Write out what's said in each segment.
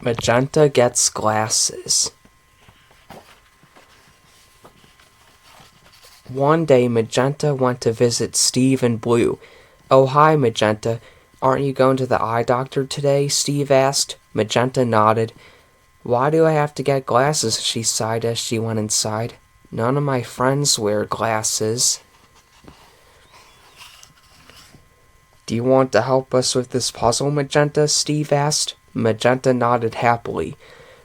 Magenta gets glasses. One day, Magenta went to visit Steve and Blue. "Oh, hi, Magenta. Aren't you going to the eye doctor today?" Steve asked. Magenta nodded. "Why do I have to get glasses?" she sighed as she went inside. "None of my friends wear glasses." "Do you want to help us with this puzzle, Magenta?" Steve asked. Magenta nodded happily.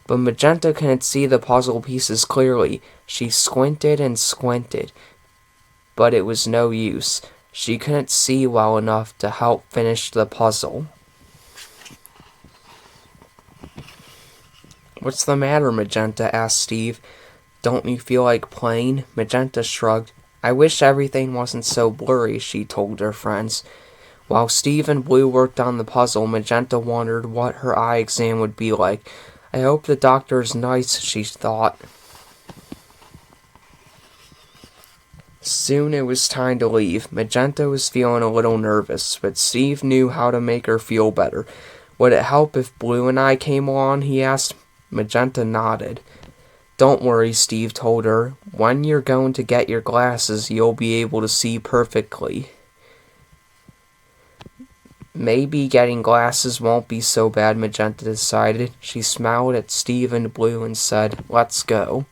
But Magenta couldn't see the puzzle pieces clearly. She squinted and squinted, but it was no use. She couldn't see well enough to help finish the puzzle. "What's the matter, Magenta?" asked Steve. "Don't you feel like playing?" Magenta shrugged. "I wish everything wasn't so blurry," she told her friends. While Steve and Blue worked on the puzzle, Magenta wondered what her eye exam would be like. "I hope the doctor's nice," she thought. Soon it was time to leave. Magenta was feeling a little nervous, but Steve knew how to make her feel better. "Would it help if Blue and I came along?" he asked. Magenta nodded. "Don't worry," Steve told her. "When you're going to get your glasses, you'll be able to see perfectly." Maybe getting glasses won't be so bad, Magenta decided. She smiled at Steve and Blue and said, "Let's go."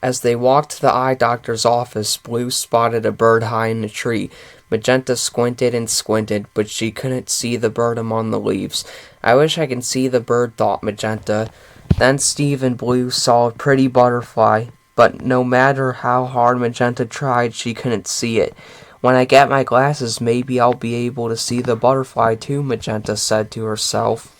As they walked to the eye doctor's office, Blue spotted a bird high in a tree. Magenta squinted and squinted, but she couldn't see the bird among the leaves. "I wish I could see the bird," thought Magenta. Then Steve and Blue saw a pretty butterfly, but no matter how hard Magenta tried, she couldn't see it. "When I get my glasses, maybe I'll be able to see the butterfly too," Magenta said to herself.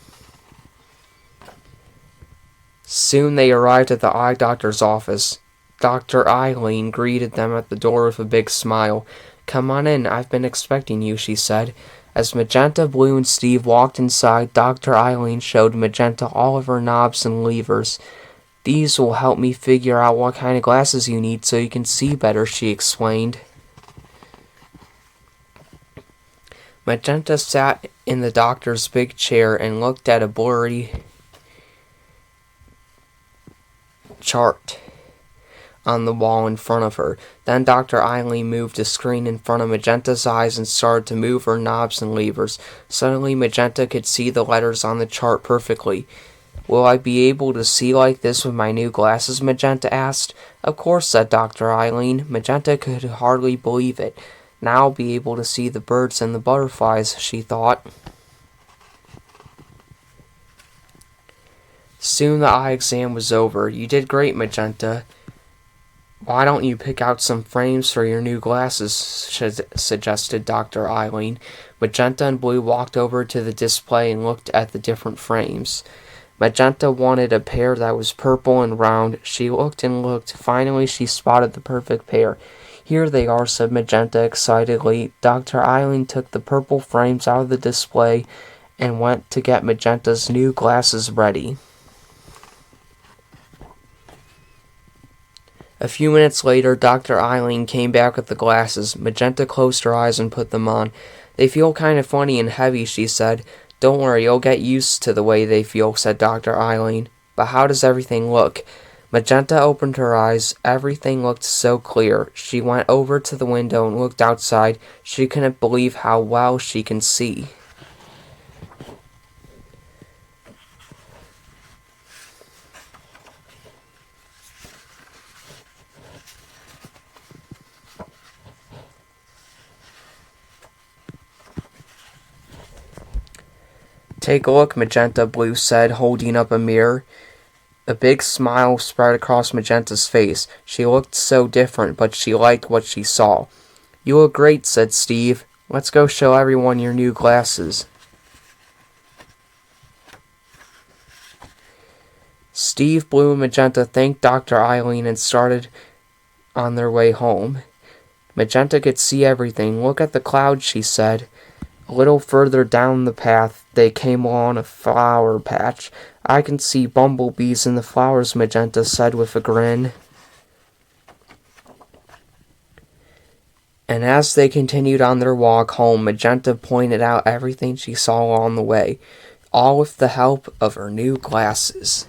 Soon they arrived at the eye doctor's office. Dr. Eileen greeted them at the door with a big smile. "Come on in, I've been expecting you," she said. As Magenta, Blue, and Steve walked inside, Dr. Eileen showed Magenta all of her knobs and levers. "These will help me figure out what kind of glasses you need so you can see better," she explained. Magenta sat in the doctor's big chair and looked at a blurry chart on the wall in front of her. Then Dr. Eileen moved a screen in front of Magenta's eyes and started to move her knobs and levers. Suddenly, Magenta could see the letters on the chart perfectly. "Will I be able to see like this with my new glasses?" Magenta asked. "Of course," said Dr. Eileen. Magenta could hardly believe it. "Now I'll be able to see the birds and the butterflies," she thought. Soon the eye exam was over. "You did great, Magenta. Why don't you pick out some frames for your new glasses?" suggested Dr. Eileen. Magenta and Blue walked over to the display and looked at the different frames. Magenta wanted a pair that was purple and round. She looked and looked. Finally, she spotted the perfect pair. "Here they are," said Magenta excitedly. Dr. Eileen took the purple frames out of the display and went to get Magenta's new glasses ready. A few minutes later, Dr. Eileen came back with the glasses. Magenta closed her eyes and put them on. "They feel kind of funny and heavy," she said. "Don't worry, you'll get used to the way they feel," said Dr. Eileen. "But how does everything look?" Magenta opened her eyes. Everything looked so clear. She went over to the window and looked outside. She couldn't believe how well she can see. "Take a look, Magenta," Blue said, holding up a mirror. A big smile spread across Magenta's face. She looked so different, but she liked what she saw. "You look great," said Steve. "Let's go show everyone your new glasses." Steve, Blue, and Magenta thanked Dr. Eileen and started on their way home. Magenta could see everything. "Look at the clouds," she said. A little further down the path, they came along a flower patch. "I can see bumblebees in the flowers," Magenta said with a grin. And as they continued on their walk home, Magenta pointed out everything she saw along the way, all with the help of her new glasses.